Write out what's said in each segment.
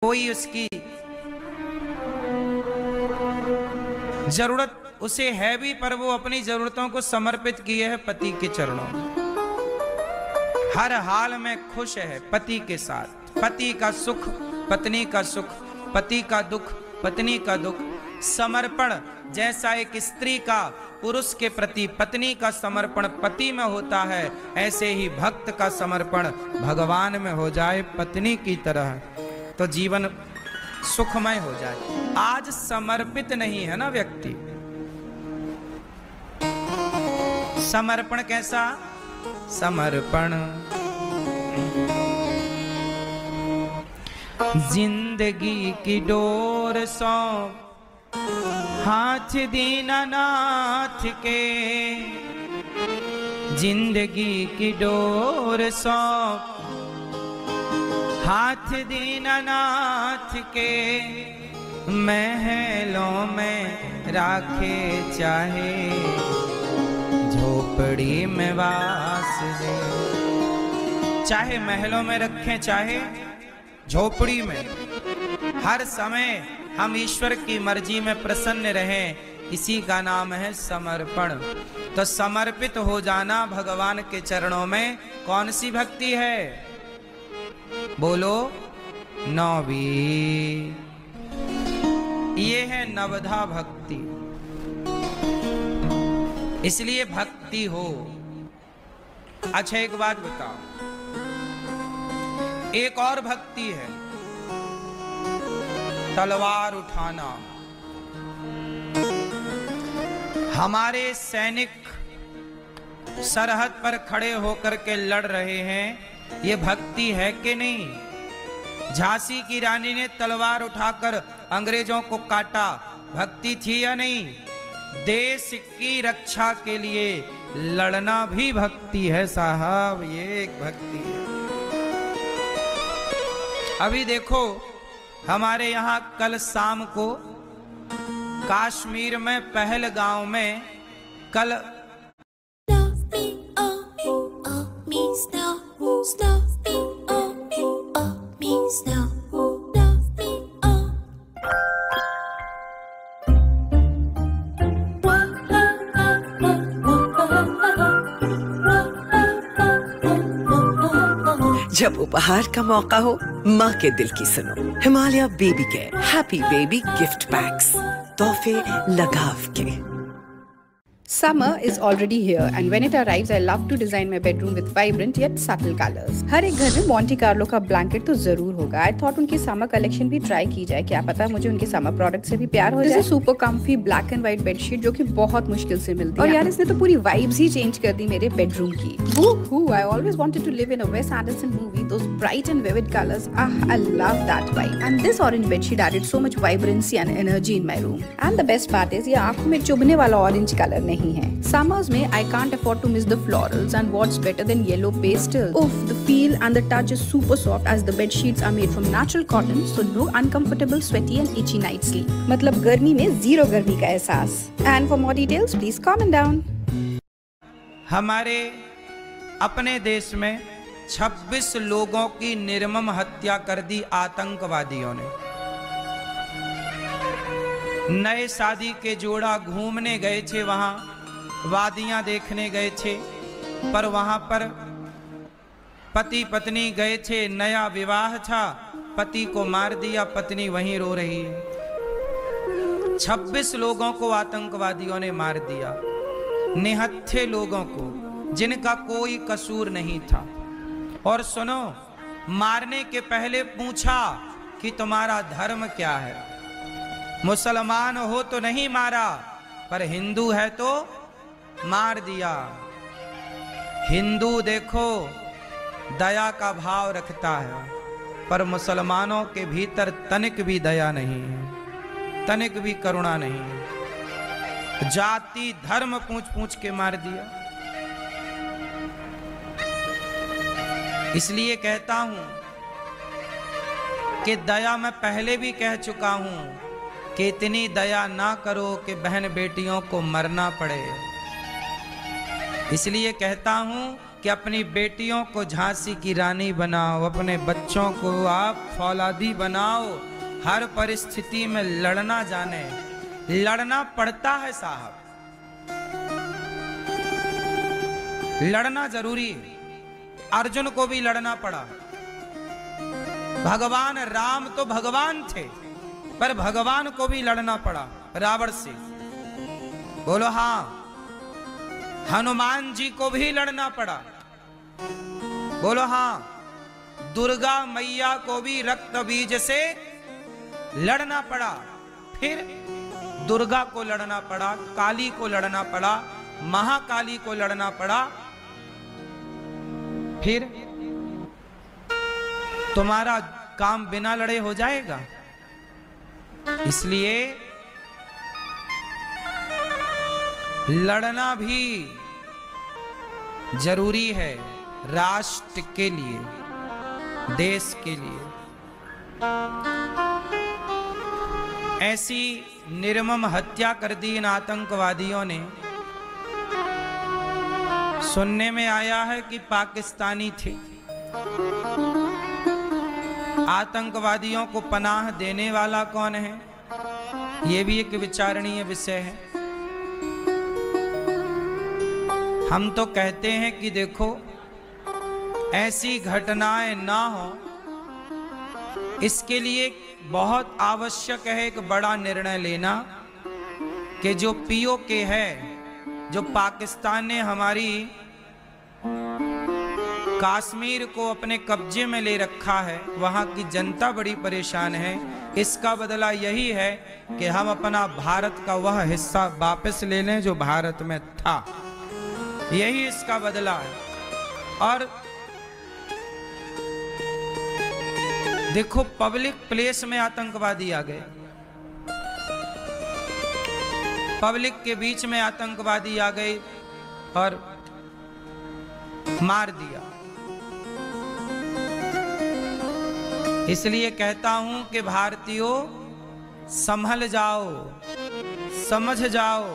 कोई उसकी जरूरत उसे है भी, पर वो अपनी जरूरतों को समर्पित किए है पति के चरणों में। हर हाल में खुश है पति के साथ। पति का सुख पत्नी का सुख, पति का दुख पत्नी का दुख। समर्पण जैसा एक स्त्री का पुरुष के प्रति पत्नी का समर्पण पति में होता है, ऐसे ही भक्त का समर्पण भगवान में हो जाए पत्नी की तरह, तो जीवन सुखमय हो जाए। आज समर्पित नहीं है ना व्यक्ति। समर्पण कैसा? समर्पण जिंदगी की डोर सौंप हाथ दीनानाथ के, जिंदगी की डोर सौंप हाथ दीनानाथ के, महलों में राखे चाहे झोपड़ी में वास दे। चाहे महलों में रखें चाहे झोपड़ी में, हर समय हम ईश्वर की मर्जी में प्रसन्न रहें, इसी का नाम है समर्पण। तो समर्पित हो जाना भगवान के चरणों में कौन सी भक्ति है? बोलो, नौवीं। ये है नवधा भक्ति। इसलिए भक्ति हो। अच्छा एक बात बताओ, एक और भक्ति है तलवार उठाना। हमारे सैनिक सरहद पर खड़े होकर के लड़ रहे हैं, ये भक्ति है कि नहीं? झांसी की रानी ने तलवार उठाकर अंग्रेजों को काटा, भक्ति थी या नहीं? देश की रक्षा के लिए लड़ना भी भक्ति है साहब, ये एक भक्ति है। अभी देखो हमारे यहाँ कल शाम को कश्मीर में पहलगांव में कल जब उपहार का मौका हो, माँ के दिल की सुनो। Himalaya baby care happy baby gift PACS, तोहफे लगाव के। Summer is already here and when it arrives I love to design my bedroom with vibrant yet subtle colors. हर एक घर में Monte Carlo का ब्लैंकेट तो जरूर होगा। I thought उनकी summer collection भी ट्राई की जाए, क्या पता मुझे उनके summer प्रोडक्ट से भी प्यार हो जाए। Super comfy black and white bedsheet जो कि बहुत मुश्किल से मिलती है, और यार इसने तो पूरी वाइब्स ही चेंज कर दी मेरे बेडरूम की। I always wanted to live in a Wes Anderson movie. Those bright and vivid colors. I love that vibe. And this orange bedsheet added so much vibrancy and energy in my room. And the best part is ये आंखों में चुभने वाला orange colour नहीं है। Summers में I can't afford to miss the florals, and what's better than yellow pastels? Oof, the feel and the touch is super soft as the bed sheets are made from natural cotton, so no uncomfortable, sweaty and itchy night sleep. मतलब गर्मी में zero गर्मी का एहसास। And for more details, please comment down. हमारे अपने देश में 26 लोगों की निर्मम हत्या कर दी आतंकवादियों ने। नए शादी के जोड़ा घूमने गए थे, वहां वादियां देखने गए थे, पर वहां पर पति पत्नी गए थे, नया विवाह था, पति को मार दिया, पत्नी वहीं रो रही है। 26 लोगों को आतंकवादियों ने मार दिया, निहत्थे लोगों को जिनका कोई कसूर नहीं था। और सुनो, मारने के पहले पूछा कि तुम्हारा धर्म क्या है? मुसलमान हो तो नहीं मारा, पर हिंदू है तो मार दिया। हिंदू देखो दया का भाव रखता है, पर मुसलमानों के भीतर तनिक भी दया नहीं है, तनिक भी करुणा नहीं है। जाति धर्म पूछ पूछ के मार दिया। इसलिए कहता हूं कि दया मैं पहले भी कह चुका हूं कि इतनी दया ना करो कि बहन बेटियों को मरना पड़े। इसलिए कहता हूं कि अपनी बेटियों को झांसी की रानी बनाओ, अपने बच्चों को आप फौलादी बनाओ, हर परिस्थिति में लड़ना जाने। लड़ना पड़ता है साहब, लड़ना जरूरी है। अर्जुन को भी लड़ना पड़ा। भगवान राम तो भगवान थे, पर भगवान को भी लड़ना पड़ा रावण से। बोलो हाँ। हनुमान जी को भी लड़ना पड़ा। बोलो हाँ। दुर्गा मैया को भी रक्त बीज से लड़ना पड़ा। फिर दुर्गा को लड़ना पड़ा, काली को लड़ना पड़ा, महाकाली को लड़ना पड़ा। फिर तुम्हारा काम बिना लड़े हो जाएगा। इसलिए लड़ना भी जरूरी है राष्ट्र के लिए, देश के लिए। ऐसी निर्मम हत्या कर दी इन आतंकवादियों ने। सुनने में आया है कि पाकिस्तानी थे। आतंकवादियों को पनाह देने वाला कौन है, यह भी एक विचारणीय विषय है। हम तो कहते हैं कि देखो, ऐसी घटनाएं ना हो, इसके लिए बहुत आवश्यक है एक बड़ा निर्णय लेना कि जो पीओके है, जो पाकिस्तान ने हमारी कश्मीर को अपने कब्जे में ले रखा है, वहां की जनता बड़ी परेशान है। इसका बदला यही है कि हम अपना भारत का वह हिस्सा वापस ले लें जो भारत में था। यही इसका बदला है। और देखो, पब्लिक प्लेस में आतंकवादी आ गए, पब्लिक के बीच में आतंकवादी आ गए और मार दिया। इसलिए कहता हूं कि भारतीयों, संभल जाओ, समझ जाओ।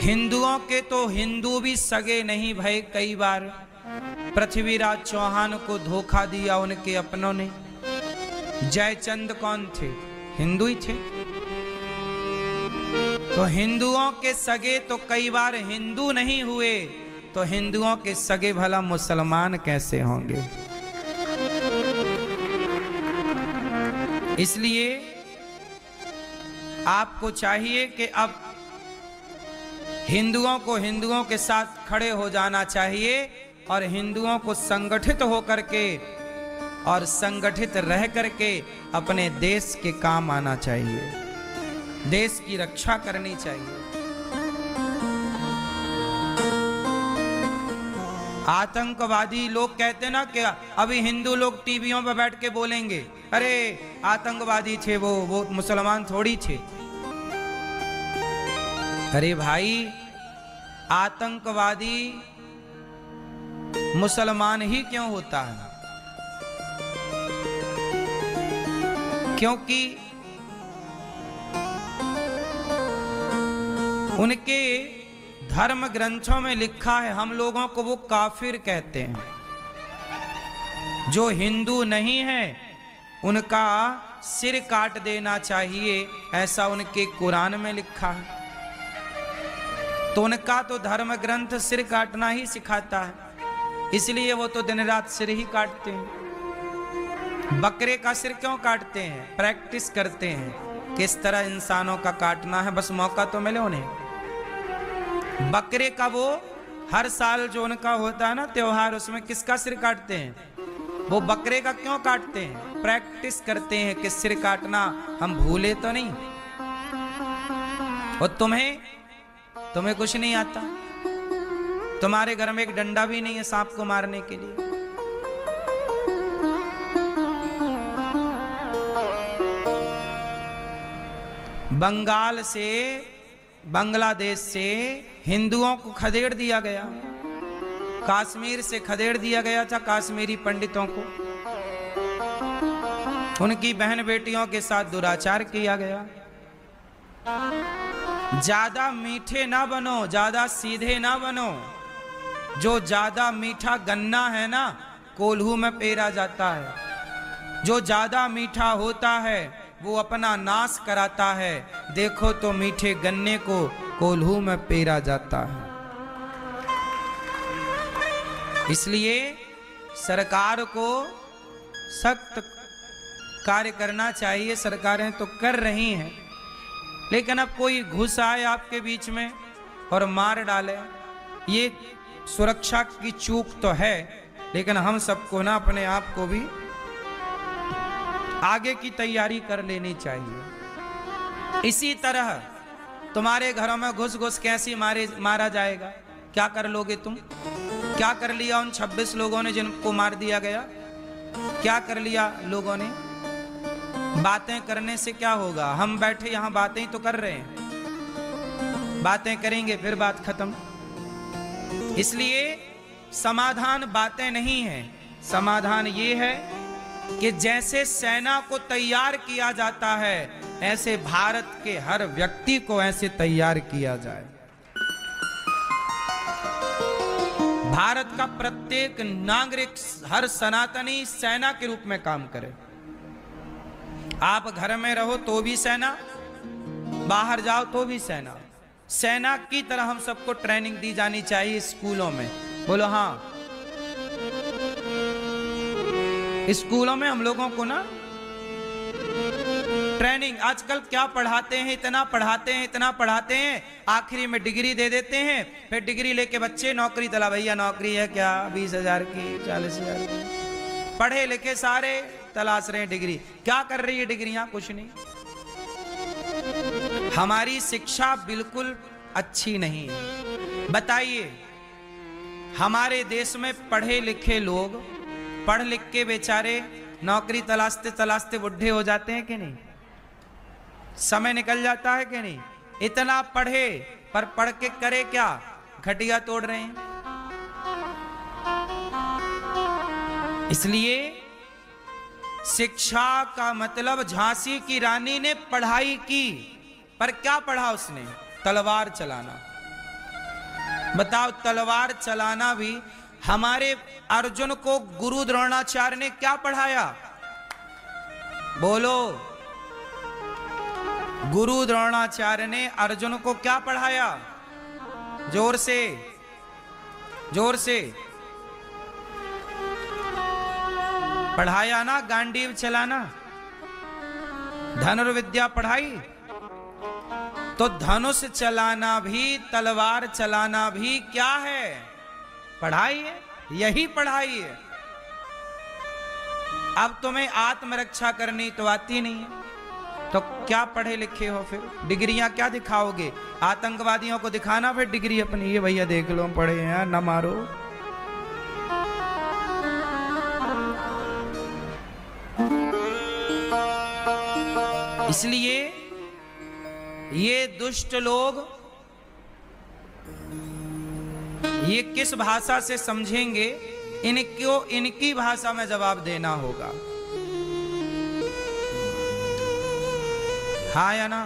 हिंदुओं के तो हिंदू भी सगे नहीं भय। कई बार पृथ्वीराज चौहान को धोखा दिया उनके अपनों ने। जयचंद कौन थे? हिंदू ही थे। तो हिंदुओं के सगे तो कई बार हिंदू नहीं हुए, तो हिंदुओं के सगे भला मुसलमान कैसे होंगे? इसलिए आपको चाहिए कि अब हिंदुओं को हिंदुओं के साथ खड़े हो जाना चाहिए और हिंदुओं को संगठित होकर के और संगठित रह करके अपने देश के काम आना चाहिए, देश की रक्षा करनी चाहिए। आतंकवादी लोग कहते ना कि अभी हिंदू लोग टीवियों पर बैठ के बोलेंगे, अरे आतंकवादी थे वो मुसलमान थोड़ी थे। अरे भाई, आतंकवादी मुसलमान ही क्यों होता है? क्योंकि उनके धर्म ग्रंथों में लिखा है, हम लोगों को वो काफिर कहते हैं। जो हिंदू नहीं है उनका सिर काट देना चाहिए, ऐसा उनके कुरान में लिखा है। तो उनका तो धर्म ग्रंथ सिर काटना ही सिखाता है, इसलिए वो तो दिन रात सिर ही काटते हैं। बकरे का सिर क्यों काटते हैं? प्रैक्टिस करते हैं किस तरह इंसानों का काटना है, बस मौका तो मिले उन्हें। बकरे का वो हर साल जो उनका होता है ना त्योहार, उसमें किसका सिर काटते हैं? वो बकरे का क्यों काटते हैं? प्रैक्टिस करते हैं कि सिर काटना हम भूले तो नहीं। और तुम्हें कुछ नहीं आता? तुम्हारे घर में एक डंडा भी नहीं है सांप को मारने के लिए? बंगाल से, बांग्लादेश से हिंदुओं को खदेड़ दिया गया, कश्मीर से खदेड़ दिया गया था कश्मीरी पंडितों को। उनकी बहन बेटियों के साथ दुराचार किया गया। ज्यादा मीठे ना बनो, ज्यादा सीधे ना बनो। जो ज्यादा मीठा गन्ना है ना, कोल्हू में पेरा जाता है। जो ज्यादा मीठा होता है वो अपना नाश कराता है। देखो तो मीठे गन्ने को कोल्हू में पेरा जाता है। इसलिए सरकार को सख्त कार्य करना चाहिए। सरकारें तो कर रही हैं, लेकिन अब कोई घुस आए आपके बीच में और मार डाले, ये सुरक्षा की चूक तो है। लेकिन हम सबको ना अपने आप को भी आगे की तैयारी कर लेनी चाहिए। इसी तरह तुम्हारे घरों में घुस घुस कैसे मारा जाएगा? क्या कर लोगे तुम? क्या कर लिया उन 26 लोगों ने जिनको मार दिया गया? क्या कर लिया लोगों ने? बातें करने से क्या होगा? हम बैठे यहां बातें ही तो कर रहे हैं। बातें करेंगे फिर बात खत्म। इसलिए समाधान बातें नहीं है, समाधान ये है कि जैसे सेना को तैयार किया जाता है, ऐसे भारत के हर व्यक्ति को ऐसे तैयार किया जाए। भारत का प्रत्येक नागरिक हर सनातनी सेना के रूप में काम करे। आप घर में रहो तो भी सेना, बाहर जाओ तो भी सेना। सेना की तरह हम सबको ट्रेनिंग दी जानी चाहिए स्कूलों में। बोलो हाँ। स्कूलों में हम लोगों को ना ट्रेनिंग, आजकल क्या पढ़ाते हैं, इतना पढ़ाते हैं, इतना पढ़ाते हैं, आखिरी में डिग्री दे देते हैं। फिर डिग्री लेके बच्चे नौकरी तला, भैया नौकरी है क्या? 20,000 की, 40,000 की। पढ़े लिखे सारे तलाश रहे हैं डिग्री। क्या कर रही है डिग्रियां? कुछ नहीं। हमारी शिक्षा बिल्कुल अच्छी नहीं है। बताइए, हमारे देश में पढ़े लिखे लोग पढ़ लिख के बेचारे नौकरी तलाशते तलाशते बुढ़े हो जाते हैं कि नहीं? समय निकल जाता है कि नहीं? इतना पढ़े पर पढ़ के करे क्या? घटिया तोड़ रहे हैं। इसलिए शिक्षा का मतलब, झांसी की रानी ने पढ़ाई की, पर क्या पढ़ा उसने? तलवार चलाना। बताओ, तलवार चलाना भी। हमारे अर्जुन को गुरु द्रोणाचार्य ने क्या पढ़ाया? बोलो। गुरु द्रोणाचार्य ने अर्जुन को क्या पढ़ाया? जोर से, जोर से पढ़ाया ना? गांडीव चलाना, धनुर्विद्या पढ़ाई। तो धनुष चलाना भी, तलवार चलाना भी क्या है? पढ़ाई है। यही पढ़ाई है। अब तुम्हें आत्मरक्षा करनी तो आती नहीं है, तो क्या पढ़े लिखे हो? फिर डिग्रियां क्या दिखाओगे? आतंकवादियों को दिखाना फिर डिग्री अपनी, ये भैया देख लो पढ़े हैं, ना मारो। इसलिए ये दुष्ट लोग ये किस भाषा से समझेंगे? इनको इनकी भाषा में जवाब देना होगा। हाँ या ना?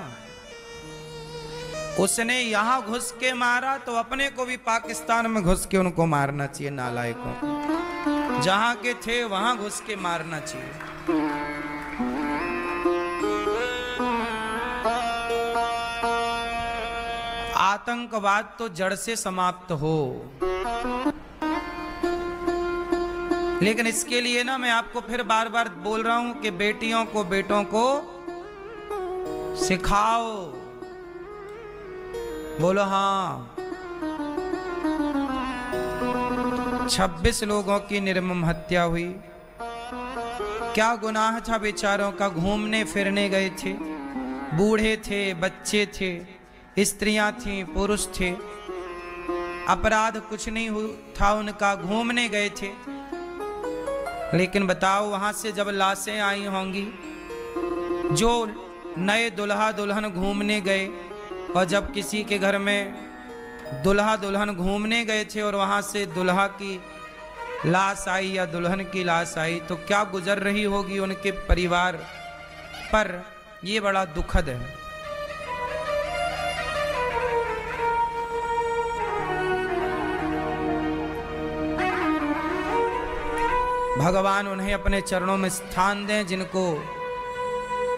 उसने यहां घुस के मारा तो अपने को भी पाकिस्तान में घुस के उनको मारना चाहिए, नालायकों को। जहां के थे वहां घुस के मारना चाहिए। आतंकवाद तो जड़ से समाप्त हो। लेकिन इसके लिए ना मैं आपको फिर बार बार बोल रहा हूं कि बेटियों को, बेटों को सिखाओ। बोलो हाँ। 26 लोगों की निर्मम हत्या हुई। क्या गुनाह था बेचारों का? घूमने फिरने गए थे, बूढ़े थे, बच्चे थे, स्त्रियां थीं, पुरुष थे। अपराध कुछ नहीं था उनका, घूमने गए थे। लेकिन बताओ, वहां से जब लाशें आई होंगी, जो नए दुल्हा दुल्हन घूमने गए, और जब किसी के घर में दुल्हा दुल्हन घूमने गए थे और वहां से दुल्हा की लाश आई या दुल्हन की लाश आई, तो क्या गुजर रही होगी उनके परिवार पर? ये बड़ा दुखद है। भगवान उन्हें अपने चरणों में स्थान दें।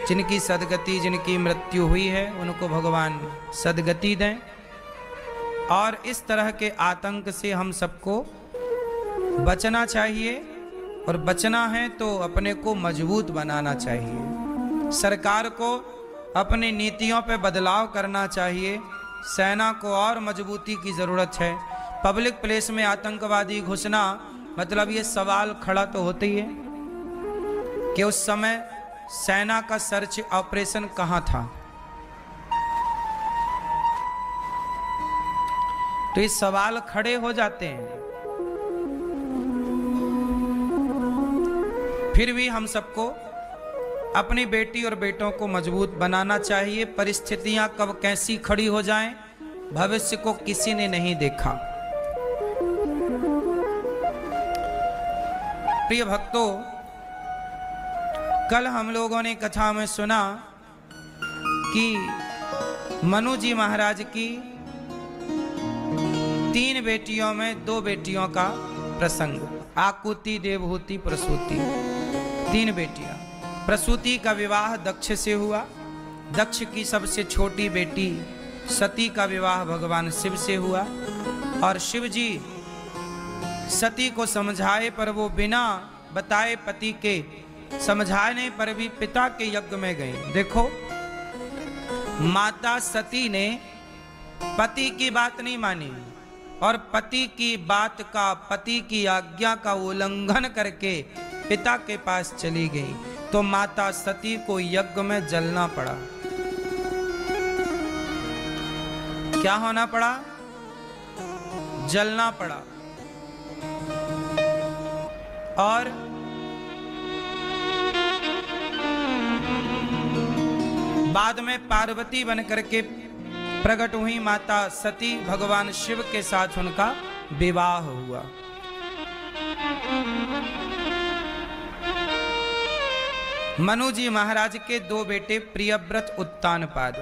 जिनकी सदगति, जिनकी मृत्यु हुई है, उनको भगवान सदगति दें। और इस तरह के आतंक से हम सबको बचना चाहिए, और बचना है तो अपने को मजबूत बनाना चाहिए। सरकार को अपनी नीतियों पे बदलाव करना चाहिए। सेना को और मजबूती की ज़रूरत है। पब्लिक प्लेस में आतंकवादी घुसना, मतलब ये सवाल खड़ा तो होता ही है कि उस समय सेना का सर्च ऑपरेशन कहाँ था। तो ये सवाल खड़े हो जाते हैं। फिर भी हम सबको अपनी बेटी और बेटों को मजबूत बनाना चाहिए। परिस्थितियां कब कैसी खड़ी हो जाएं, भविष्य को किसी ने नहीं देखा। प्रिय भक्तों, कल हम लोगों ने कथा में सुना कि मनु जी महाराज की 3 बेटियों में 2 बेटियों का प्रसंग, आकुति, देवहूति, प्रसूति, 3 बेटियां। प्रसूति का विवाह दक्ष से हुआ। दक्ष की सबसे छोटी बेटी सती का विवाह भगवान शिव से हुआ। और शिव जी सती को समझाए पर वो बिना बताए पति के समझाने पर भी पिता के यज्ञ में गए। देखो, माता सती ने पति की बात नहीं मानी और पति की बात का, पति की आज्ञा का उल्लंघन करके पिता के पास चली गई, तो माता सती को यज्ञ में जलना पड़ा। क्या होना पड़ा? जलना पड़ा। और बाद में पार्वती बन करके प्रकट हुई माता सती। भगवान शिव के साथ उनका विवाह हुआ। मनु जी महाराज के 2 बेटे प्रियव्रत, उत्तानपाद।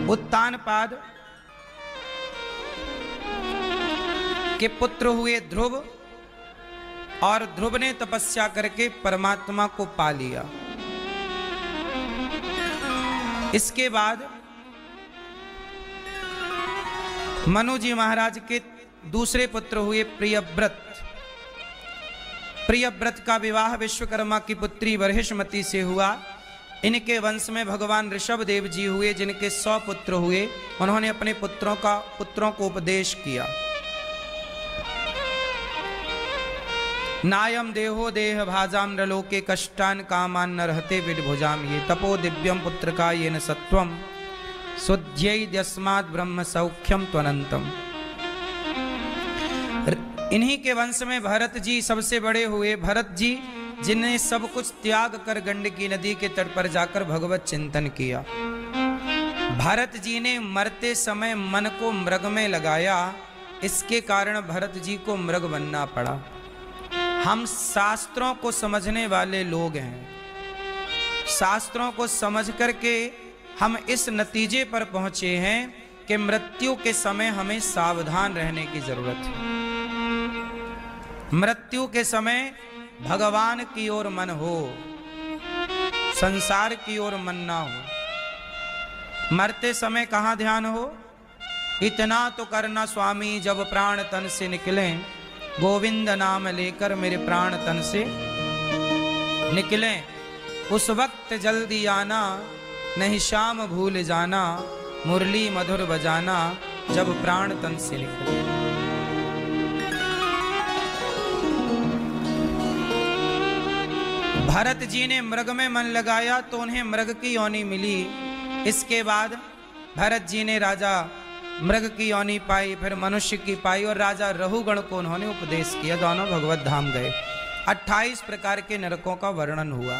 उत्तानपाद के पुत्र हुए ध्रुव, और ध्रुव ने तपस्या करके परमात्मा को पा लिया। इसके बाद मनु जी महाराज के दूसरे पुत्र हुए प्रियव्रत। प्रियव्रत का विवाह विश्वकर्मा की पुत्री वर्हिष्मति से हुआ। इनके वंश में भगवान ऋषभ देव जी हुए, जिनके 100 पुत्र हुए। उन्होंने अपने पुत्रों को उपदेश किया। नायम देहो देह भाजाम नृलोके कष्टान कामान न रहते विडभुजाम ये तपो दिव्यम पुत्र का ये न सत्वम सुध्यस्मात् ब्रह्म सौख्यम त्वनंतम। इन्हीं के वंश में भरत जी सबसे बड़े हुए। भरत जी जिन्हें सब कुछ त्याग कर गंडकी नदी के तट पर जाकर भगवत चिंतन किया। भरत जी ने मरते समय मन को मृग में लगाया। इसके कारण भरत जी को मृग बनना पड़ा। हम शास्त्रों को समझने वाले लोग हैं। शास्त्रों को समझ करके हम इस नतीजे पर पहुंचे हैं कि मृत्यु के समय हमें सावधान रहने की जरूरत है। मृत्यु के समय भगवान की ओर मन हो, संसार की ओर मन ना हो। मरते समय कहाँ ध्यान हो? इतना तो करना स्वामी जब प्राण तन से निकले, गोविंद नाम लेकर मेरे प्राण तन से निकले। उस वक्त जल्दी आना, नहीं शाम भूल जाना, मुरली मधुर बजाना जब प्राण तन से निकले। भरत जी ने मृग में मन लगाया तो उन्हें मृग की योनि मिली। इसके बाद भरत जी ने राजा मृग की योनि पाई, फिर मनुष्य की पाई, और राजा रहुगण को उन्होंने उपदेश किया। दोनों भगवत धाम गए। 28 प्रकार के नरकों का वर्णन हुआ।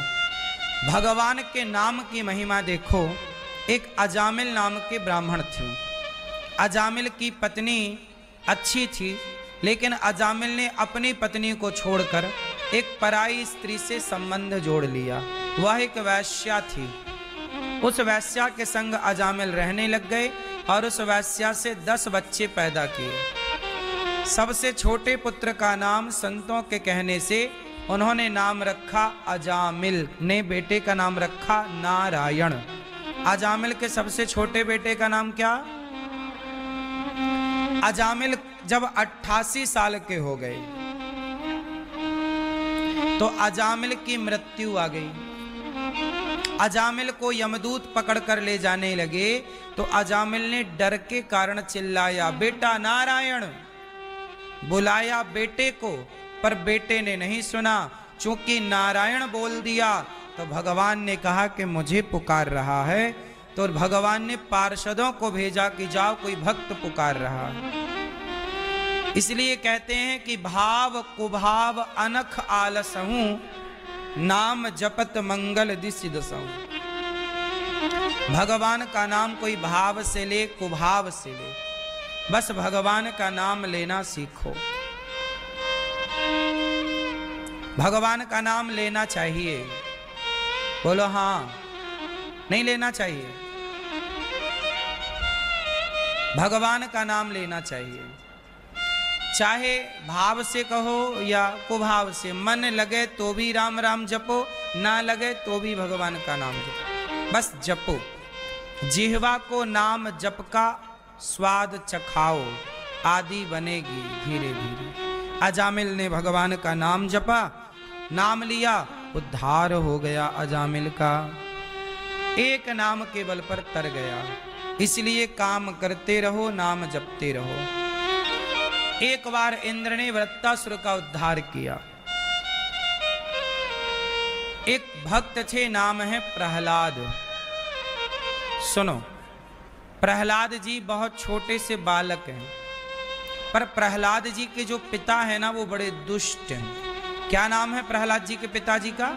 भगवान के नाम की महिमा देखो। एक अजामिल नाम के ब्राह्मण थे। अजामिल की पत्नी अच्छी थी, लेकिन अजामिल ने अपनी पत्नी को छोड़कर एक पराई स्त्री से संबंध जोड़ लिया। वह एक वैश्या थी। उस वैश्या के संग अजामिल रहने लग गए और उस वैश्या से 10 बच्चे पैदा किए। सबसे छोटे पुत्र का नाम संतों के कहने से उन्होंने नाम रखा अजामिल, ने बेटे का नाम रखा नारायण। अजामिल के सबसे छोटे बेटे का नाम क्या? अजामिल जब 88 साल के हो गए तो अजामिल की मृत्यु आ गई। अजामिल को यमदूत पकड़ कर ले जाने लगे तो अजामिल ने डर के कारण चिल्लाया, बेटा नारायण। बुलाया बेटे को, पर बेटे ने नहीं सुना। चूंकि नारायण बोल दिया तो भगवान ने कहा कि मुझे पुकार रहा है, तो भगवान ने पार्षदों को भेजा कि जाओ कोई भक्त पुकार रहा है। इसलिए कहते हैं कि भाव कुभाव अनख आलसहूं, नाम जपत मंगल दिसि दसहूं। भगवान का नाम कोई भाव से ले, कुभाव से ले, बस भगवान का नाम लेना सीखो। भगवान का नाम लेना चाहिए। बोलो हाँ, नहीं लेना चाहिए? भगवान का नाम लेना चाहिए, चाहे भाव से कहो या कुभाव से। मन लगे तो भी राम राम जपो, ना लगे तो भी भगवान का नाम जपो, बस जपो। जिह्वा को नाम जप का स्वाद चखाओ, आदि बनेगी धीरे धीरे। अजामिल ने भगवान का नाम जपा, नाम लिया, उद्धार हो गया अजामिल का। एक नाम के बल पर तर गया। इसलिए काम करते रहो, नाम जपते रहो। एक बार इंद्र ने वृत्तासुर का उद्धार किया। एक भक्त थे, नाम है प्रहलाद। सुनो, प्रहलाद जी बहुत छोटे से बालक हैं, पर प्रहलाद जी के जो पिता है ना वो बड़े दुष्ट हैं। क्या नाम है प्रहलाद जी के पिताजी का?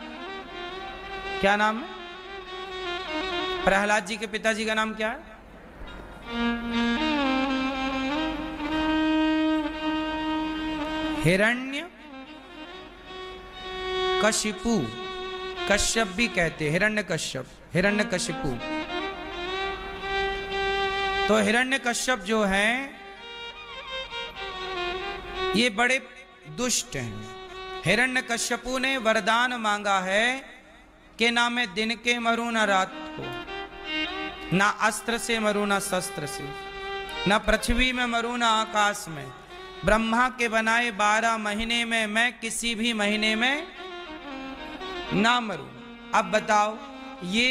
क्या नाम है प्रहलाद जी के पिताजी का? नाम क्या है? हिरण्य कशिपु, कश्यप भी कहते, हिरण्य कश्यप, हिरण्य कशिपु। तो हिरण्य कश्यप जो हैं ये बड़े दुष्ट हैं। हिरण्य कश्यपु ने वरदान मांगा है कि ना मैं दिन के मरूं ना रात को, ना अस्त्र से मरूं ना शस्त्र से, ना पृथ्वी में मरूं ना आकाश में। ब्रह्मा के बनाए 12 महीने में मैं किसी भी महीने में ना मरूं। अब बताओ, ये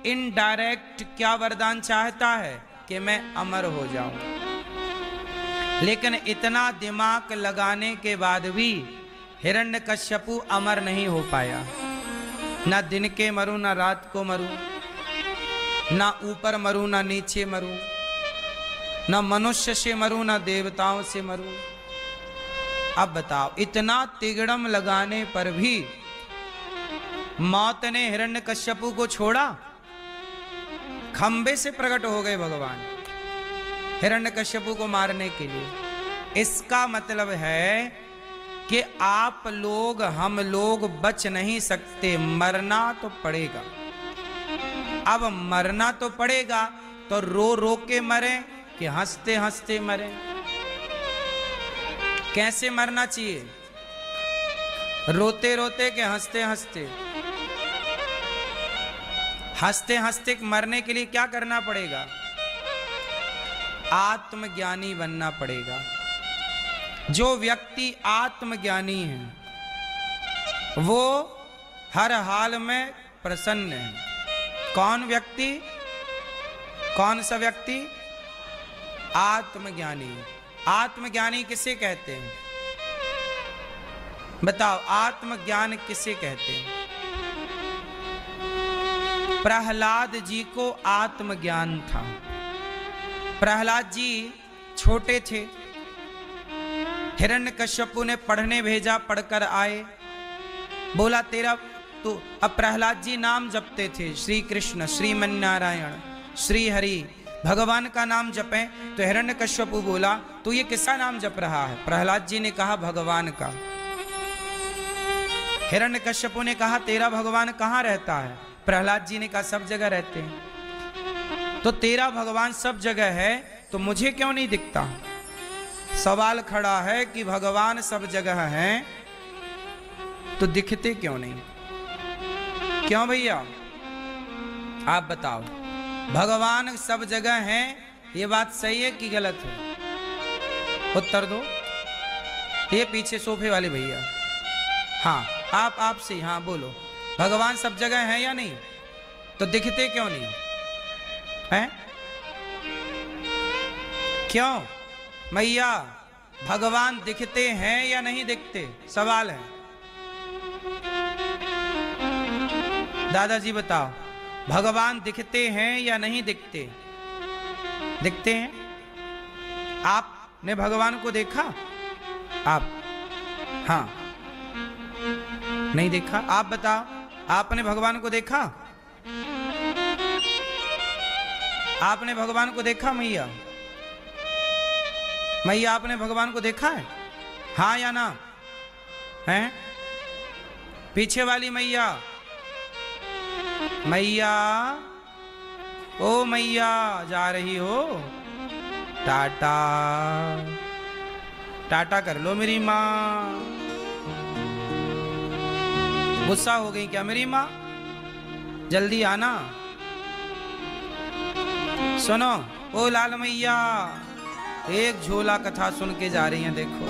इनडायरेक्ट क्या वरदान चाहता है कि मैं अमर हो जाऊं। लेकिन इतना दिमाग लगाने के बाद भी हिरण्यकश्यपु अमर नहीं हो पाया। ना दिन के मरूं ना रात को मरूं, ना ऊपर मरूं ना नीचे मरूं, ना मनुष्य से मरूं ना देवताओं से मरूं। अब बताओ, इतना तिगड़म लगाने पर भी मौत ने हिरण्यकश्यपु को छोड़ा? खंबे से प्रकट हो गए भगवान हिरण्यकश्यपु को मारने के लिए। इसका मतलब है कि आप लोग, हम लोग बच नहीं सकते, मरना तो पड़ेगा। अब मरना तो पड़ेगा तो रो रो के मरे कि हंसते हंसते मरे? कैसे मरना चाहिए? रोते रोते कि हंसते हंसते? हंसते हंसते मरने के लिए क्या करना पड़ेगा? आत्मज्ञानी बनना पड़ेगा। जो व्यक्ति आत्मज्ञानी है वो हर हाल में प्रसन्न है। कौन व्यक्ति? कौन सा व्यक्ति? आत्मज्ञानी। आत्मज्ञानी किसे कहते हैं? बताओ, आत्मज्ञान किसे कहते हैं? प्रहलाद जी को आत्मज्ञान था। प्रहलाद जी छोटे थे, हिरण्यकश्यपु ने पढ़ने भेजा, पढ़कर आए, बोला तेरा तो। अब प्रहलाद जी नाम जपते थे, श्री कृष्ण, श्रीमन्नारायण, श्री हरि, भगवान का नाम जपें। तो हिरण्यकश्यपु बोला तू ये किसका नाम जप रहा है? प्रहलाद जी ने कहा भगवान का। हिरण्यकश्यपु ने कहा तेरा भगवान कहाँ रहता है? प्रहलाद जी ने कहा सब जगह रहते हैं। तो तेरा भगवान सब जगह है तो मुझे क्यों नहीं दिखता? सवाल खड़ा है कि भगवान सब जगह हैं तो दिखते क्यों नहीं? क्यों भैया आप बताओ, भगवान सब जगह हैं, ये बात सही है कि गलत है? उत्तर दो। ये पीछे सोफे वाले भैया, हाँ आपसे, हाँ बोलो, भगवान सब जगह हैं या नहीं? तो दिखते क्यों नहीं हैं? क्यों मैया, भगवान दिखते हैं या नहीं दिखते? सवाल है। दादाजी बताओ, भगवान दिखते हैं या नहीं दिखते? दिखते हैं। आपने भगवान को देखा? आप, हाँ, नहीं देखा? आप बताओ, आपने भगवान को देखा? आपने भगवान को देखा मैया? मैया आपने भगवान को देखा है? हाँ या ना? हैं? पीछे वाली मैया, मैया, ओ मैया जा रही हो? टाटा, टाटा कर लो मेरी माँ। गुस्सा हो गई क्या मेरी माँ? जल्दी आना। सुनो ओ लाल मैया, एक झोला कथा सुन के जा रही हैं, देखो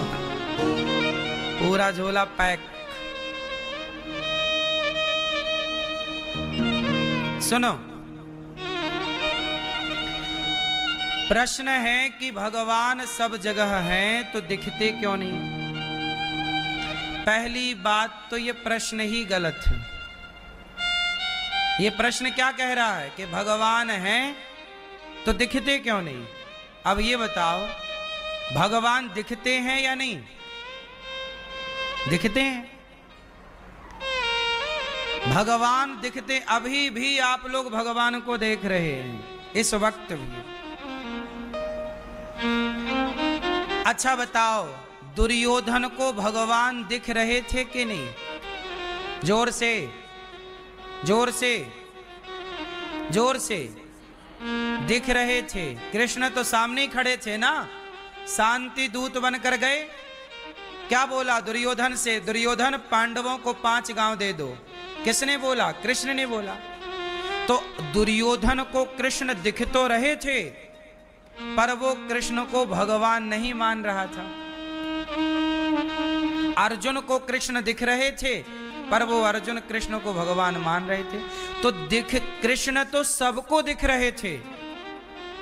पूरा झोला पैक। सुनो, प्रश्न है कि भगवान सब जगह हैं तो दिखते क्यों नहीं? पहली बात तो ये प्रश्न ही गलत है। ये प्रश्न क्या कह रहा है कि भगवान हैं तो दिखते क्यों नहीं? अब ये बताओ, भगवान दिखते हैं या नहीं? दिखते हैं। भगवान दिखते, अभी भी आप लोग भगवान को देख रहे हैं, इस वक्त भी। अच्छा बताओ, दुर्योधन को भगवान दिख रहे थे कि नहीं? जोर से, जोर से, जोर से। दिख रहे थे। कृष्ण तो सामने ही खड़े थे ना, शांति दूत बनकर गए। क्या बोला दुर्योधन से? दुर्योधन पांडवों को 5 गांव दे दो। किसने बोला? कृष्ण ने बोला। तो दुर्योधन को कृष्ण दिख तो रहे थे, पर वो कृष्ण को भगवान नहीं मान रहा था। अर्जुन को कृष्ण दिख रहे थे, पर वो अर्जुन कृष्ण को भगवान मान रहे थे। तो कृष्ण तो सबको दिख रहे थे,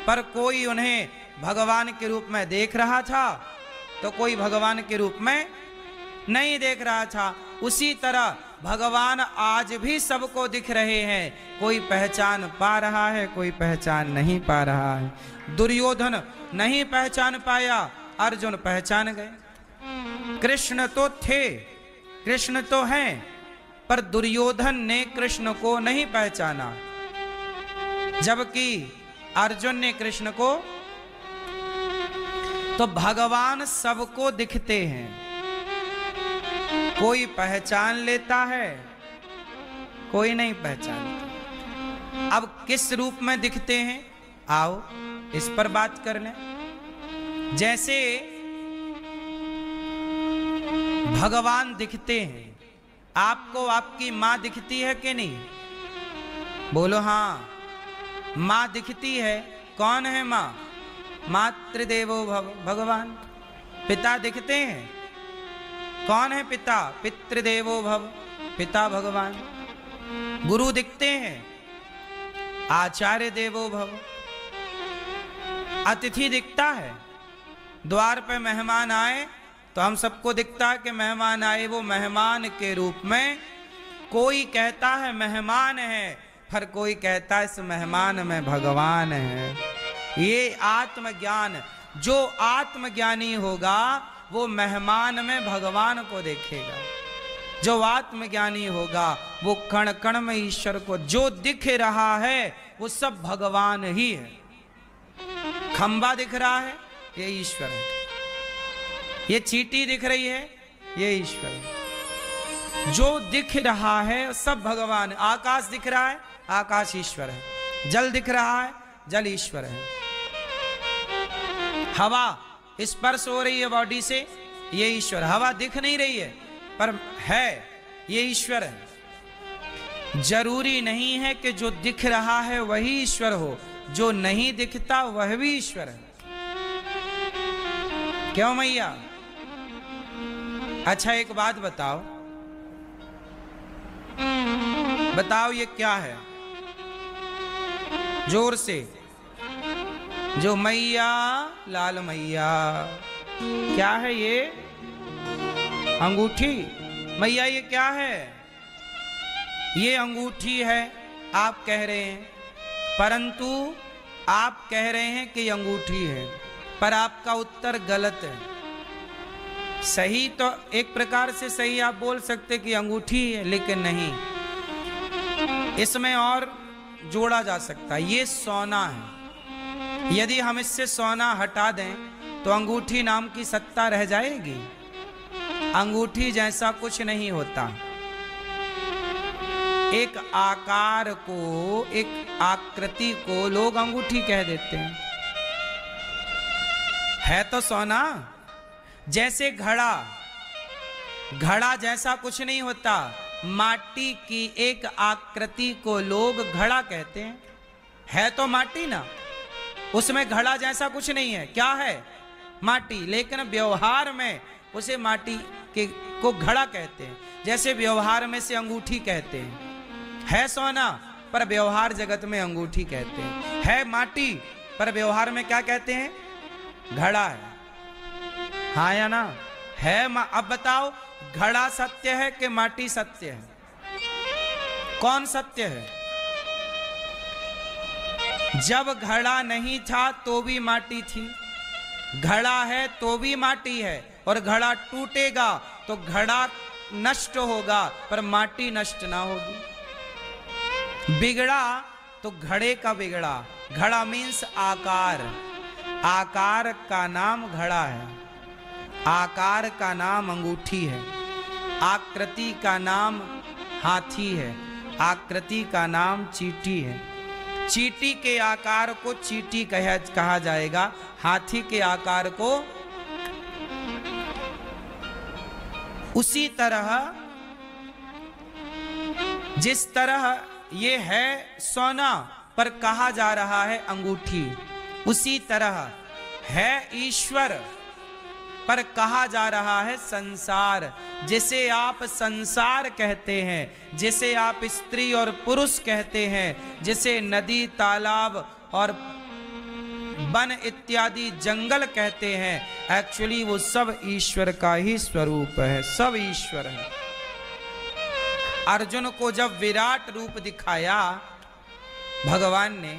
पर कोई उन्हें भगवान के रूप में देख रहा था तो कोई भगवान के रूप में नहीं देख रहा था। उसी तरह भगवान आज भी सबको दिख रहे हैं, कोई पहचान पा रहा है, कोई पहचान नहीं पा रहा है। दुर्योधन नहीं पहचान पाया, अर्जुन पहचान गए। कृष्ण तो थे, कृष्ण तो हैं, पर दुर्योधन ने कृष्ण को नहीं पहचाना, जबकि अर्जुन ने कृष्ण को। तो भगवान सबको दिखते हैं, कोई पहचान लेता है, कोई नहीं पहचानता। अब किस रूप में दिखते हैं, आओ इस पर बात कर लें। जैसे भगवान दिखते हैं, आपको आपकी मां दिखती है कि नहीं? बोलो हाँ, मां दिखती है। कौन है मां? मातृदेवो भव, भगवान। पिता दिखते हैं। कौन है पिता? पितृदेवो भव, पिता भगवान। गुरु दिखते हैं। आचार्य देवो भव। अतिथि दिखता है। द्वार पे मेहमान आए तो हम सबको दिखता है कि मेहमान आए, वो मेहमान के रूप में। कोई कहता है मेहमान है, पर कोई कहता है इस मेहमान में भगवान है। ये आत्मज्ञान, जो आत्मज्ञानी होगा वो मेहमान में भगवान को देखेगा। जो आत्मज्ञानी होगा वो कण कण में ईश्वर को, जो दिख रहा है वो सब भगवान ही है। खंबा दिख रहा है, ये ईश्वर है। ये चींटी दिख रही है, ये ईश्वर है। जो दिख रहा है सब भगवान। आकाश दिख रहा है, आकाश ईश्वर है। जल दिख रहा है, जल ईश्वर है। हवा स्पर्श हो रही है बॉडी से, ये ईश्वर। हवा दिख नहीं रही है पर है, ये ईश्वर है। जरूरी नहीं है कि जो दिख रहा है वही ईश्वर हो, जो नहीं दिखता वह भी ईश्वर है। क्यों मैया? अच्छा एक बात बताओ, बताओ ये क्या है? जोर से, जो मैया, लाल मैया, क्या है ये? अंगूठी। मैया ये क्या है? ये अंगूठी है, आप कह रहे हैं, परंतु आप कह रहे हैं कि अंगूठी है, पर आपका उत्तर गलत है। सही तो एक प्रकार से सही आप बोल सकते कि अंगूठी है, लेकिन नहीं, इसमें और जोड़ा जा सकता है। ये सोना है। यदि हम इससे सोना हटा दें तो अंगूठी नाम की सत्ता रह जाएगी? अंगूठी जैसा कुछ नहीं होता। एक आकार को, एक आकृति को लोग अंगूठी कह देते हैं। है तो सोना। जैसे घड़ा, घड़ा जैसा कुछ नहीं होता। माटी की एक आकृति को लोग घड़ा कहते हैं। है तो माटी ना, उसमें घड़ा जैसा कुछ नहीं है। क्या है? माटी। लेकिन व्यवहार में उसे माटी के को घड़ा कहते हैं। जैसे व्यवहार में से अंगूठी कहते हैं। है सोना पर व्यवहार जगत में अंगूठी कहते हैं। है माटी पर व्यवहार में क्या कहते हैं? घड़ा है। हाँ या ना? है। अब बताओ, घड़ा सत्य है कि माटी सत्य है? कौन सत्य है? जब घड़ा नहीं था तो भी माटी थी, घड़ा है तो भी माटी है, और घड़ा टूटेगा तो घड़ा नष्ट होगा पर माटी नष्ट ना होगी। बिगड़ा तो घड़े का बिगड़ा। घड़ा मीन्स आकार। आकार का नाम घड़ा है, आकार का नाम अंगूठी है, आकृति का नाम हाथी है, आकृति का नाम चींटी है। चींटी के आकार को चींटी कहा जाएगा, हाथी के आकार को। उसी तरह जिस तरह ये है सोना पर कहा जा रहा है अंगूठी, उसी तरह है ईश्वर पर कहा जा रहा है संसार। जिसे आप संसार कहते हैं, जिसे आप स्त्री और पुरुष कहते हैं, जिसे नदी, तालाब और वन इत्यादि जंगल कहते हैं, एक्चुअली वो सब ईश्वर का ही स्वरूप है। सब ईश्वर है। अर्जुन को जब विराट रूप दिखाया भगवान ने,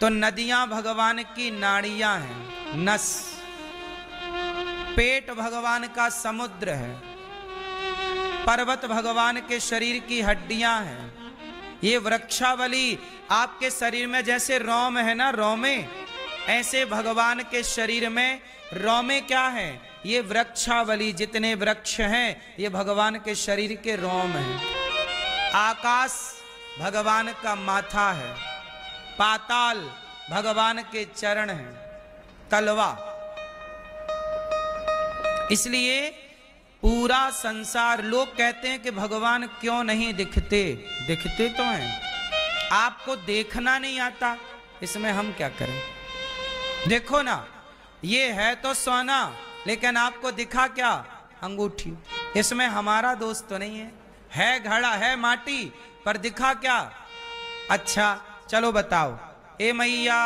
तो नदियां भगवान की नाड़ियां हैं, नस। पेट भगवान का समुद्र है। पर्वत भगवान के शरीर की हड्डियां हैं। ये वृक्षावली आपके शरीर में जैसे रोम है ना, रोमे, ऐसे भगवान के शरीर में रोमे क्या है? ये वृक्षावली, जितने वृक्ष हैं ये भगवान के शरीर के रोम हैं। आकाश भगवान का माथा है। पाताल भगवान के चरण हैं, तलवा। इसलिए पूरा संसार, लोग कहते हैं कि भगवान क्यों नहीं दिखते? दिखते तो हैं, आपको देखना नहीं आता, इसमें हम क्या करें? देखो ना, ये है तो सोना, लेकिन आपको दिखा क्या? अंगूठी। इसमें हमारा दोष तो नहीं है। है घड़ा, है माटी, पर दिखा क्या? अच्छा चलो बताओ, ए मैया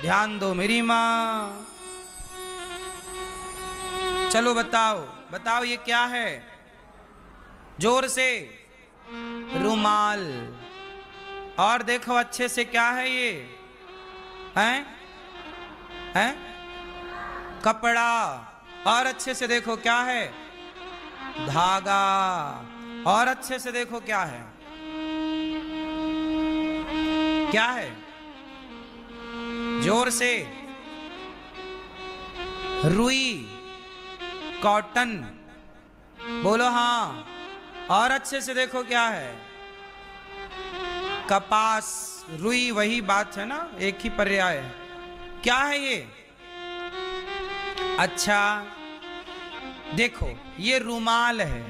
ध्यान दो मेरी माँ, चलो बताओ, बताओ ये क्या है? जोर से। रुमाल। और देखो अच्छे से, क्या है ये? हैं? हैं? कपड़ा। और अच्छे से देखो क्या है? धागा। और अच्छे से देखो क्या है? क्या है? जोर से। रुई, कॉटन। बोलो हाँ। और अच्छे से देखो क्या है? कपास, रुई, वही बात है ना, एक ही पर्याय है। क्या है ये? अच्छा देखो, ये रुमाल है,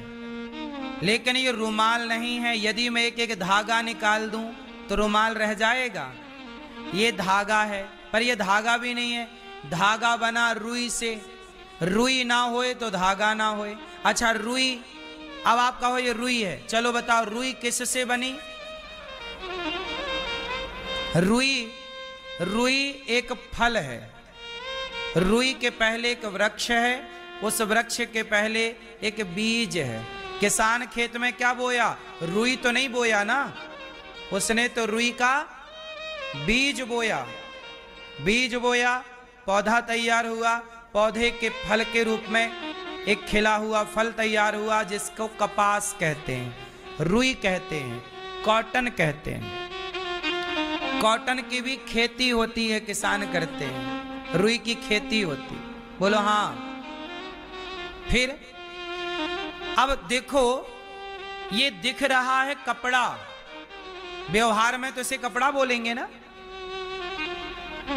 लेकिन ये रुमाल नहीं है। यदि मैं एक एक धागा निकाल दूं तो रुमाल रह जाएगा। ये धागा है, पर ये धागा भी नहीं है। धागा बना रुई से, रुई ना होए तो धागा ना होए। अच्छा रुई, अब आप कहो ये रुई है, चलो बताओ रुई किससे बनी? रुई एक फल है। रुई के पहले एक वृक्ष है, उस वृक्ष के पहले एक बीज है। किसान खेत में क्या बोया? रुई तो नहीं बोया ना, उसने तो रुई का बीज बोया। बीज बोया, पौधा तैयार हुआ, पौधे के फल के रूप में एक खिला हुआ फल तैयार हुआ, जिसको कपास कहते हैं, रुई कहते हैं, कॉटन कहते हैं। कॉटन की भी खेती होती है, किसान करते हैं, रुई की खेती होती। बोलो हाँ। फिर अब देखो, ये दिख रहा है कपड़ा, व्यवहार में तो इसे कपड़ा बोलेंगे ना,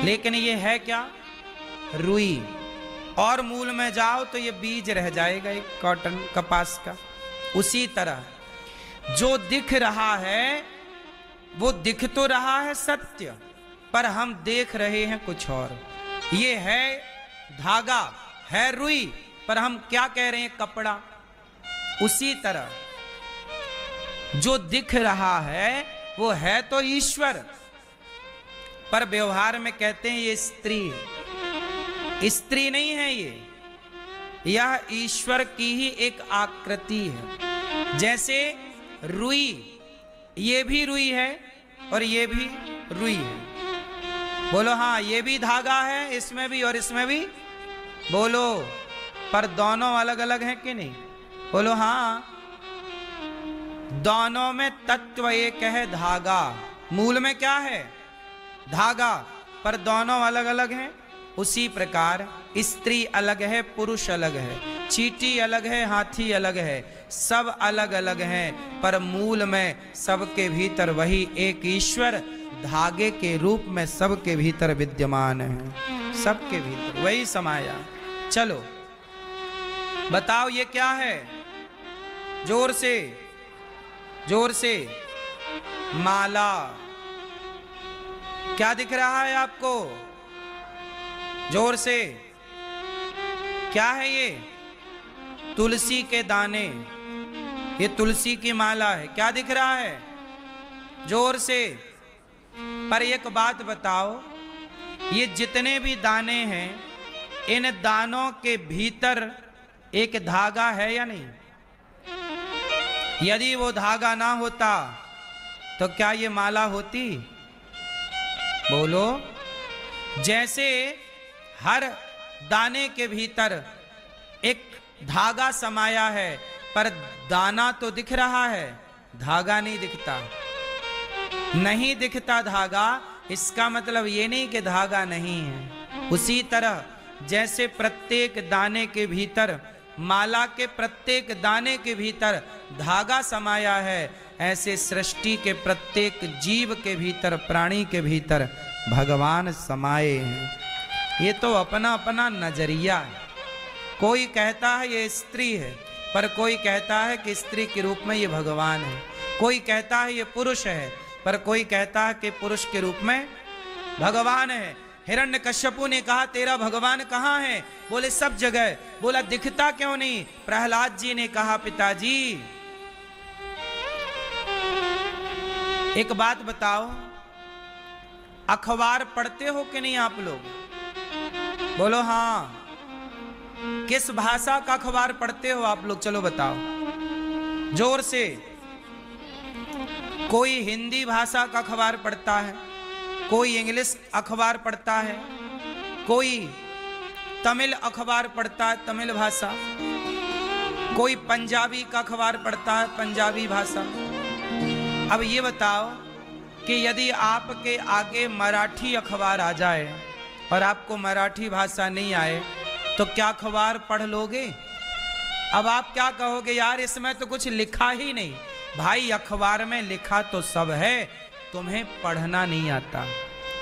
लेकिन ये है क्या? रुई। और मूल में जाओ तो ये बीज रह जाएगा, एक कॉटन कपास का। उसी तरह जो दिख रहा है वो दिख तो रहा है सत्य, पर हम देख रहे हैं कुछ और। ये है धागा, है रुई, पर हम क्या कह रहे हैं? कपड़ा। उसी तरह जो दिख रहा है वो है तो ईश्वर, पर व्यवहार में कहते हैं ये स्त्री है। स्त्री नहीं है ये, यह ईश्वर की ही एक आकृति है। जैसे रुई, ये भी रुई है और ये भी रुई है। बोलो हाँ, ये भी धागा है, इसमें भी और इसमें भी। बोलो, पर दोनों अलग अलग हैं कि नहीं? बोलो हाँ। दोनों में तत्व एक है, धागा। मूल में क्या है? धागा, पर दोनों अलग अलग हैं। उसी प्रकार स्त्री अलग है, पुरुष अलग है, चींटी अलग है, हाथी अलग है, सब अलग अलग हैं, पर मूल में सबके भीतर वही एक ईश्वर धागे के रूप में सबके भीतर विद्यमान है। सबके भीतर वही समाया। चलो बताओ ये क्या है? जोर से, जोर से। माला। क्या दिख रहा है आपको? जोर से। क्या है ये? तुलसी के दाने। ये तुलसी की माला है। क्या दिख रहा है? जोर से। पर एक बात बताओ, ये जितने भी दाने हैं, इन दानों के भीतर एक धागा है या नहीं? यदि वो धागा ना होता तो क्या ये माला होती? बोलो। जैसे हर दाने के भीतर एक धागा समाया है, पर दाना तो दिख रहा है, धागा नहीं दिखता। नहीं दिखता धागा, इसका मतलब ये नहीं कि धागा नहीं है। उसी तरह जैसे प्रत्येक दाने के भीतर, माला के प्रत्येक दाने के भीतर धागा समाया है, ऐसे सृष्टि के प्रत्येक जीव के भीतर, प्राणी के भीतर भगवान समाये हैं। ये तो अपना अपना नजरिया है। कोई कहता है ये स्त्री है, पर कोई कहता है कि स्त्री के रूप में ये भगवान है। कोई कहता है ये पुरुष है, पर कोई कहता है कि पुरुष के रूप में भगवान है। हिरण्यकश्यपु ने कहा तेरा भगवान कहाँ है? बोले सब जगह। बोला दिखता क्यों नहीं? प्रहलाद जी ने कहा पिताजी एक बात बताओ, अखबार पढ़ते हो कि नहीं आप लोग? बोलो हाँ। किस भाषा का अखबार पढ़ते हो आप लोग? चलो बताओ जोर से। कोई हिंदी भाषा का अखबार पढ़ता है, कोई इंग्लिश अखबार पढ़ता है, कोई तमिल अखबार पढ़ता है, तमिल भाषा, कोई पंजाबी का अखबार पढ़ता है, पंजाबी भाषा। अब ये बताओ कि यदि आपके आगे मराठी अखबार आ जाए और आपको मराठी भाषा नहीं आए तो क्या अखबार पढ़ लोगे? अब आप क्या कहोगे, यार इसमें तो कुछ लिखा ही नहीं। भाई अखबार में लिखा तो सब है, तुम्हें पढ़ना नहीं आता।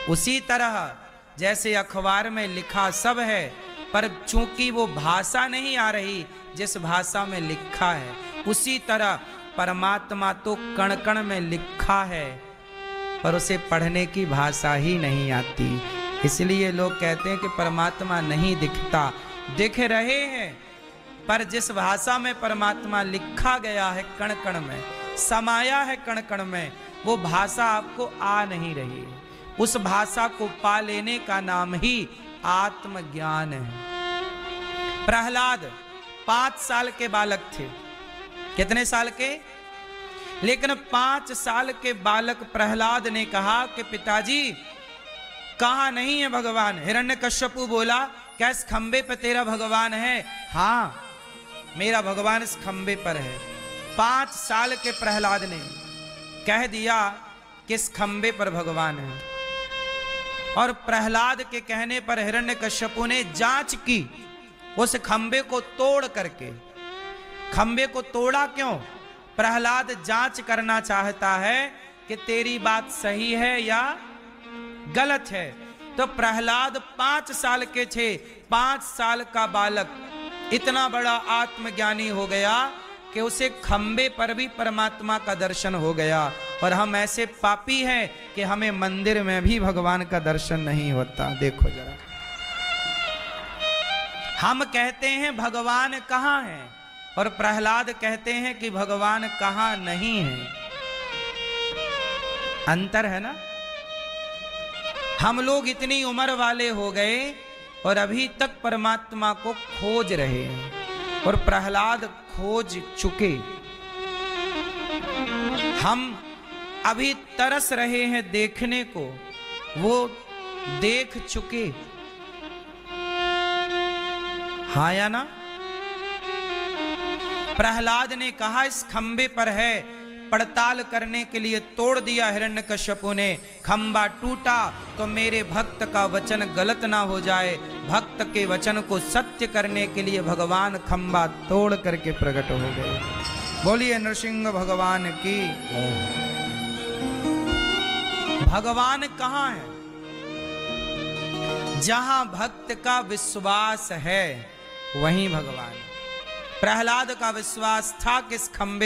उसी तरह जैसे अखबार में लिखा सब है, पर चूंकि वो भाषा नहीं आ रही जिस भाषा में लिखा है, उसी तरह परमात्मा तो कण कण में लिखा है, पर उसे पढ़ने की भाषा ही नहीं आती। इसलिए लोग कहते हैं कि परमात्मा नहीं दिखता। दिख रहे हैं, पर जिस भाषा में परमात्मा लिखा गया है कण कण में, समाया है कण कण में, वो भाषा आपको आ नहीं रही है। उस भाषा को पा लेने का नाम ही आत्मज्ञान है। प्रहलाद 5 साल के बालक थे। कितने साल के? लेकिन 5 साल के बालक प्रहलाद ने कहा कि पिताजी कहां नहीं है भगवान? हिरण्यकश्यपु बोला, क्या इस खंबे पर तेरा भगवान है? हाँ, मेरा भगवान इस खंबे पर है। 5 साल के प्रहलाद ने कह दिया कि इस खंबे पर भगवान है। और प्रहलाद के कहने पर हिरण्यकश्यपु ने जांच की उस खंबे को तोड़ करके। खंबे को तोड़ा क्यों? प्रहलाद जांच करना चाहता है कि तेरी बात सही है या गलत है। तो प्रहलाद 5 साल के थे। 5 साल का बालक इतना बड़ा आत्मज्ञानी हो गया कि उसे खंबे पर भी परमात्मा का दर्शन हो गया। और हम ऐसे पापी हैं कि हमें मंदिर में भी भगवान का दर्शन नहीं होता। देखो जरा, हम कहते हैं भगवान कहाँ है, और प्रहलाद कहते हैं कि भगवान कहाँ नहीं है। अंतर है ना? हम लोग इतनी उम्र वाले हो गए और अभी तक परमात्मा को खोज रहे हैं, और प्रहलाद खोज चुके। हम अभी तरस रहे हैं देखने को, वो देख चुके। हाँ या ना? प्रहलाद ने कहा इस खंबे पर है, पड़ताल करने के लिए तोड़ दिया हिरण्यकश्यपु ने। खंबा टूटा तो मेरे भक्त का वचन गलत ना हो जाए, भक्त के वचन को सत्य करने के लिए भगवान खंबा तोड़ करके प्रकट हो गए। बोलिए नृसिंह भगवान की। भगवान कहाँ है? जहां भक्त का विश्वास है वहीं भगवान। प्रहलाद का विश्वास था कि इस खंबे